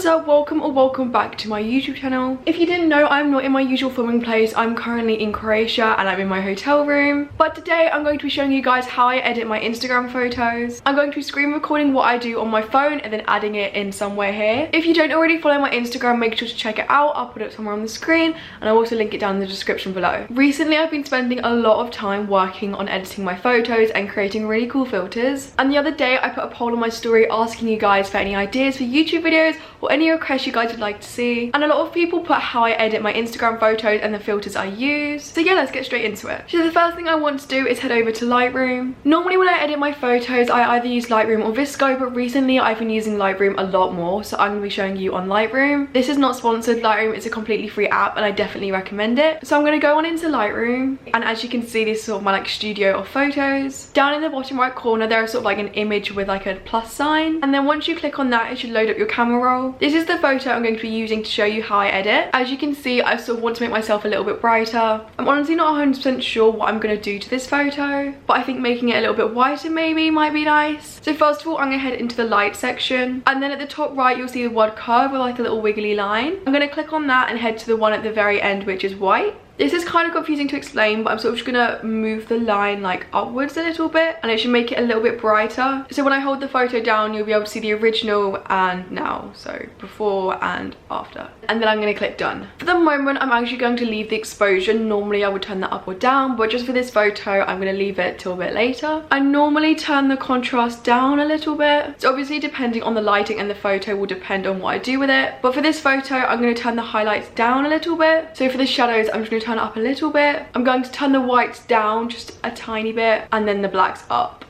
What's up, welcome or welcome back to my YouTube channel. If you didn't know, I'm not in my usual filming place. I'm currently in Croatia and I'm in my hotel room. But today I'm going to be showing you guys how I edit my Instagram photos. I'm going to be screen recording what I do on my phone and then adding it in somewhere here. If you don't already follow my Instagram, make sure to check it out. I'll put it somewhere on the screen and I'll also link it down in the description below. Recently I've been spending a lot of time working on editing my photos and creating really cool filters. And the other day I put a poll on my story asking you guys for any ideas for YouTube videos or any requests you guys would like to see, and a lot of people put how I edit my Instagram photos and the filters I use. So yeah, let's get straight into it. So the first thing I want to do is head over to Lightroom. Normally when I edit my photos I either use Lightroom or VSCO, but recently I've been using Lightroom a lot more, so I'm going to be showing you on Lightroom. This is not sponsored. Lightroom is a completely free app and I definitely recommend it. So I'm going to go on into Lightroom, and as you can see, this is sort of my studio of photos. Down in the bottom right corner there is sort of an image with a plus sign, and then once you click on that it should load up your camera roll. This is the photo I'm going to be using to show you how I edit. As you can see, I sort of want to make myself a little bit brighter. I'm honestly not 100% sure what I'm going to do to this photo, but I think making it a little bit whiter maybe might be nice. So first of all, I'm going to head into the light section, and then at the top right you'll see the word curve with a little wiggly line. I'm going to click on that and head to the one at the very end, which is white. This is kind of confusing to explain, but I'm sort of just gonna move the line upwards a little bit and it should make it a little bit brighter. So when I hold the photo down, you'll be able to see the original and now, so before and after. And then I'm gonna click done. For the moment, I'm actually going to leave the exposure. Normally I would turn that up or down, but just for this photo, I'm gonna leave it till a bit later. I normally turn the contrast down a little bit. So obviously depending on the lighting and the photo will depend on what I do with it. But for this photo, I'm gonna turn the highlights down a little bit. So for the shadows, I'm just gonna turn it up a little bit. I'm going to turn the whites down just a tiny bit and then the blacks up.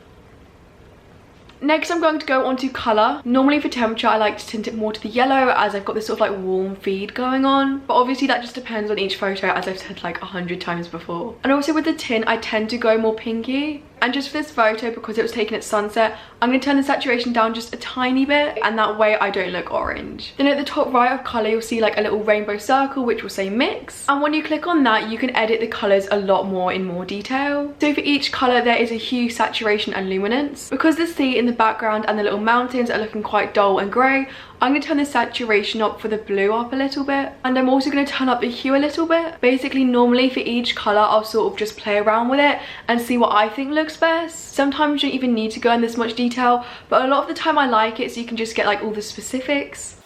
Next I'm going to go on to colour. Normally for temperature I like to tint it more to the yellow as I've got this sort of warm feed going on, but obviously that just depends on each photo, as I've said 100 times before. And also with the tint I tend to go more pinky. And just for this photo, because it was taken at sunset, I'm going to turn the saturation down just a tiny bit, and that way I don't look orange. Then at the top right of colour you'll see a little rainbow circle which will say mix, and when you click on that you can edit the colours a lot more in more detail. So for each colour there is a hue, saturation and luminance. Because the sea in the background and the little mountains are looking quite dull and grey, I'm going to turn the saturation up for the blue up a little bit, and I'm also going to turn up the hue a little bit. Basically normally for each colour I'll sort of just play around with it and see what I think looks best. Sometimes you don't even need to go in this much detail, but a lot of the time I like it so you can just get all the specifics.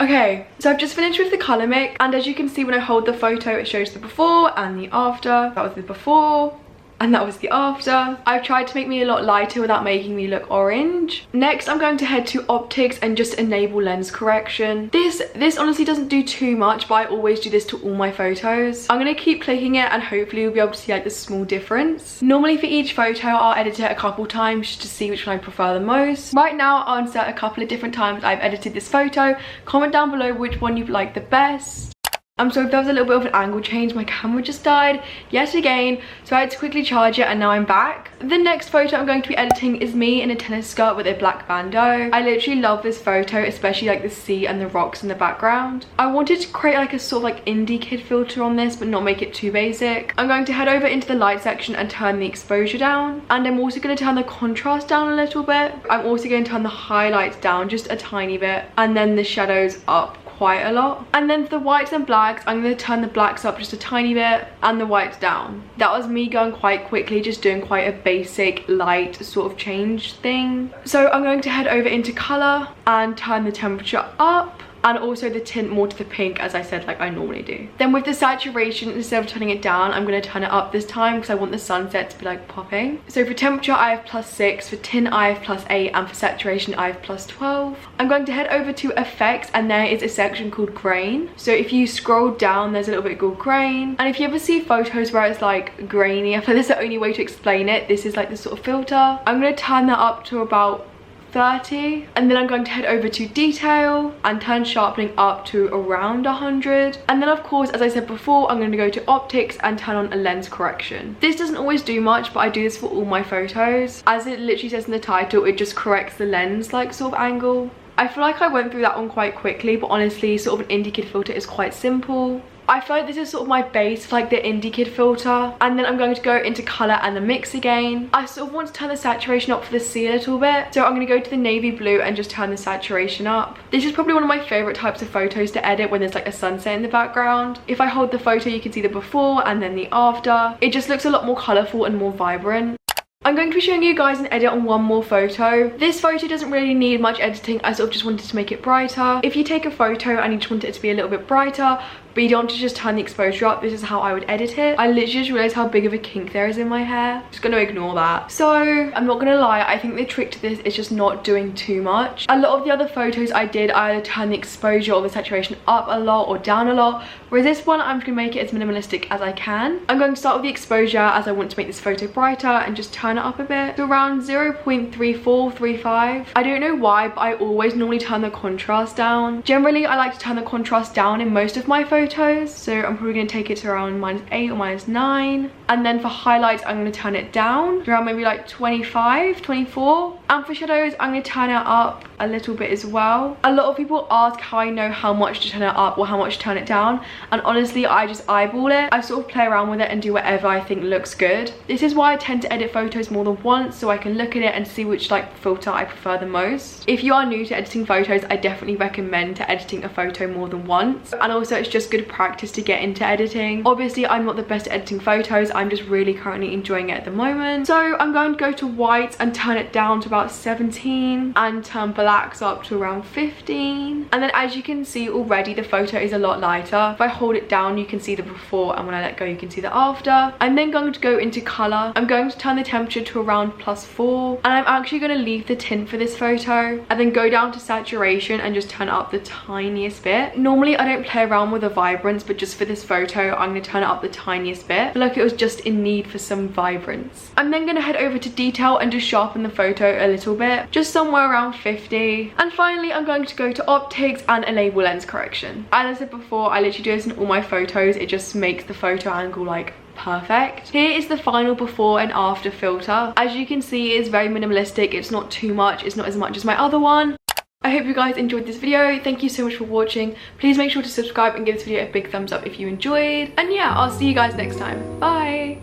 Okay, so I've just finished with the colour mix, and as you can see when I hold the photo it shows the before and the after. That was the before and that was the after. I've tried to make me a lot lighter without making me look orange. Next I'm going to head to optics and just enable lens correction. This honestly doesn't do too much, but I always do this to all my photos. I'm going to keep clicking it and hopefully you'll be able to see the small difference. Normally for each photo I'll edit it a couple times just to see which one I prefer the most. Right now I'll insert a couple of different times I've edited this photo. Comment down below which one you like the best. I'm sorry if there was a little bit of an angle change. My camera just died yet again, so I had to quickly charge it and now I'm back. The next photo I'm going to be editing is me in a tennis skirt with a black bandeau. I literally love this photo, especially the sea and the rocks in the background. I wanted to create a sort of indie kid filter on this but not make it too basic. I'm going to head over into the light section and turn the exposure down, and I'm also going to turn the contrast down a little bit. I'm also going to turn the highlights down just a tiny bit and then the shadows up quite a lot. And then for the whites and blacks I'm going to turn the blacks up just a tiny bit and the whites down. That was me going quite quickly, just doing quite a basic light sort of change thing. So I'm going to head over into colour and turn the temperature up, and also the tint more to the pink, as I said I normally do. Then with the saturation, instead of turning it down, I'm going to turn it up this time because I want the sunset to be popping. So for temperature I have +6, for tint I have +8, and for saturation I have +12. I'm going to head over to effects, and there is a section called grain. So if you scroll down there's a little bit called grain, and if you ever see photos where it's grainy, I feel that's the only way to explain it. This is the sort of filter. I'm going to turn that up to about 30, and then I'm going to head over to detail and turn sharpening up to around 100, and then of course, as I said before, I'm going to go to optics and turn on a lens correction. This doesn't always do much, but I do this for all my photos. As it literally says in the title, it just corrects the lens sort of angle. I feel like I went through that one quite quickly, but honestly sort of an indie kid filter is quite simple. I feel like this is sort of my base for like the indie kid filter, and then I'm going to go into color and the mix again. I sort of want to turn the saturation up for the sea a little bit, so I'm going to go to the navy blue and just turn the saturation up. This is probably one of my favorite types of photos to edit when there's like a sunset in the background. If I hold the photo, you can see the before and then the after. It just looks a lot more colorful and more vibrant. I'm going to be showing you guys an edit on one more photo. This photo doesn't really need much editing. I sort of just wanted to make it brighter. If you take a photo and you just want it to be a little bit brighter, but you don't want to just turn the exposure up, this is how I would edit it. I literally just realized how big of a kink there is in my hair. Just gonna ignore that. So I'm not gonna lie, I think the trick to this is just not doing too much. A lot of the other photos I did, I either turn the exposure or the saturation up a lot or down a lot, whereas this one I'm just gonna make it as minimalistic as I can. I'm going to start with the exposure as I want to make this photo brighter and just turn it up a bit to around 0.3435. I don't know why, but I always normally turn the contrast down. Generally I like to turn the contrast down in most of my photos, so I'm probably going to take it to around -8 or -9. And then for highlights I'm going to turn it down around maybe like 25, 24. And for shadows I'm going to turn it up a little bit as well. A lot of people ask how I know how much to turn it up or how much to turn it down, and honestly I just eyeball it. I sort of play around with it and do whatever I think looks good. This is why I tend to edit photos more than once, so I can look at it and see which like filter I prefer the most. If you are new to editing photos, I definitely recommend to editing a photo more than once, and also it's just good practice to get into editing. Obviously I'm not the best at editing photos, I'm just really currently enjoying it at the moment. So I'm going to go to white and turn it down to about 17 and turn blacks up to around 15. And then as you can see already, the photo is a lot lighter. If I hold it down you can see the before, and when I let go you can see the after. I'm then going to go into color. I'm going to turn the temperature to around +4, and I'm actually going to leave the tint for this photo and then go down to saturation and just turn it up the tiniest bit. Normally I don't play around with the vibrance, but just for this photo I'm going to turn it up the tiniest bit. I feel like it was just in need for some vibrance. I'm then going to head over to detail and just sharpen the photo a little bit, just somewhere around 50. And finally I'm going to go to optics and enable lens correction. As I said before, I literally do this in all my photos. It just makes the photo angle like perfect. Here is the final before and after filter. As you can see, it's very minimalistic. It's not too much, it's not as much as my other one. I hope you guys enjoyed this video. Thank you so much for watching. Please make sure to subscribe and give this video a big thumbs up if you enjoyed. And yeah, I'll see you guys next time. Bye.